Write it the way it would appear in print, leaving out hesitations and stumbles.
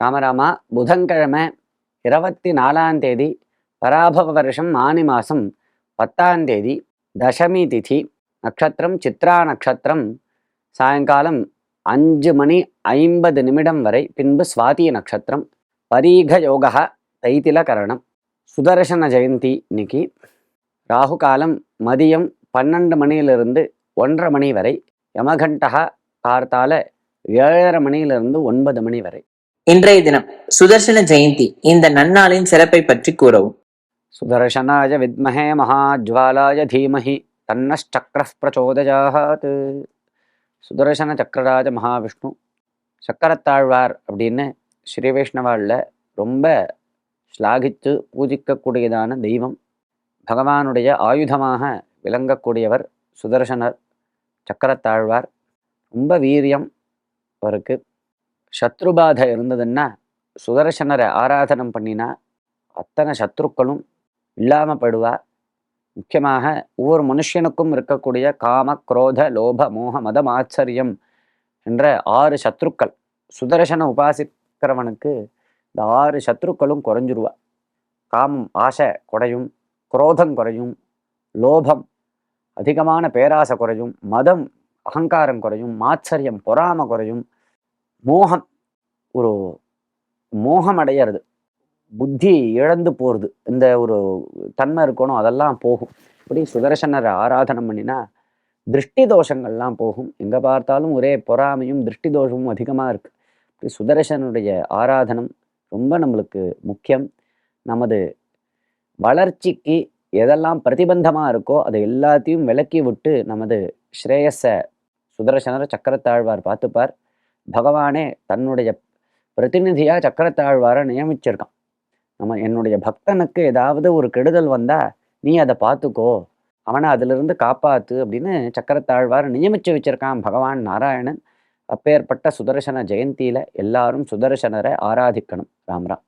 ராமராமா, புதன்கிழமை 24ஆம் தேதி பராபவ வருஷம் ஆனி மாதம் 10ஆம் தேதி தசமி திதி, நட்சத்திரம் சித்ரா நட்சத்திரம், சாயங்காலம் 5:50 வரை, பின்பு சுவாதி நட்சத்திரம், பரீக யோகா, தைத்தில கரணம், சுதர்சன ஜெயந்தி இன்னைக்கு. ராகு காலம் மதியம் 12 மணியிலிருந்து 1:30 மணி வரை, யமகண்டகா கார்த்தால 7:30 மணியிலிருந்து 9 மணி வரை. இன்றைய தினம் சுதர்சன ஜெயந்தி, இந்த நன்னாளின் சிறப்பை பற்றி கூறவும். சுதர்சனாய வித்மஹே மகாஜ்வாலாய தீமஹி தன்னச்சக்கரः பிரச்சோதயாத். சுதர்சன சக்கரராஜ மகாவிஷ்ணு சக்கரத்தாழ்வார் அப்படின்னு ஸ்ரீ வைஷ்ணவாளில் ரொம்ப ஸ்லாகித்து பூஜிக்கக்கூடியதான தெய்வம். பகவானுடைய ஆயுதமாக விளங்கக்கூடியவர் சுதர்சனர் சக்கரத்தாழ்வார். ரொம்ப வீரியம் அவருக்கு. சத்ருபாதை இருந்ததுன்னா சுதர்சனரை ஆராதனம் பண்ணினா அத்தனை சத்ருக்களும் இல்லாமல் படுவா. முக்கியமாக ஒவ்வொரு மனுஷனுக்கும் இருக்கக்கூடிய காம, குரோத, லோப, மோக, மதம், ஆச்சரியம் என்ற 6 சத்ருக்கள் சுதர்சன உபாசிக்கிறவனுக்கு இந்த 6 சத்ருக்களும் குறைஞ்சிருவா. காமம் ஆசை குறையும், குரோதம் குறையும், லோபம் அதிகமான பேராசை குறையும், மதம் அகங்காரம் குறையும், மாச்சரியம் பொறாமை குறையும், மோகம் ஒரு மோகம் அடையிறது, புத்தி இழந்து போகிறது, இந்த ஒரு தன்மை இருக்கணும், அதெல்லாம் போகும். இப்படி சுதர்சனரை ஆராதனம் பண்ணினா திருஷ்டி தோஷங்கள்லாம் போகும். எங்கே பார்த்தாலும் ஒரே பொறாமையும் திருஷ்டி தோஷமும் அதிகமாக இருக்குது. இப்படி சுதர்சனுடைய ஆராதனம் ரொம்ப நம்மளுக்கு முக்கியம். நமது வளர்ச்சிக்கு எதெல்லாம் பிரதிபந்தமாக இருக்கோ அதை எல்லாத்தையும் விலக்கி விட்டு நமது ஸ்ரேயஸை சுதர்சனர் சக்கரத்தாழ்வார் பார்த்துப்பார். பகவானே தன்னுடைய பிரதிநிதியாக சக்கரத்தாழ்வாரை நியமிச்சிருக்கான். என்னுடைய பக்தனுக்கு ஏதாவது ஒரு கெடுதல் வந்தால் நீ அதை பார்த்துக்கோ, அவனை அதிலிருந்து காப்பாற்று அப்படின்னு சக்கரத்தாழ்வார் நியமித்து வச்சிருக்கான் பகவான் நாராயணன். அப்பேற்பட்ட சுதர்சன ஜெயந்தியில் எல்லாரும் சுதர்சனரை ஆராதிக்கணும். ராம்ராம்.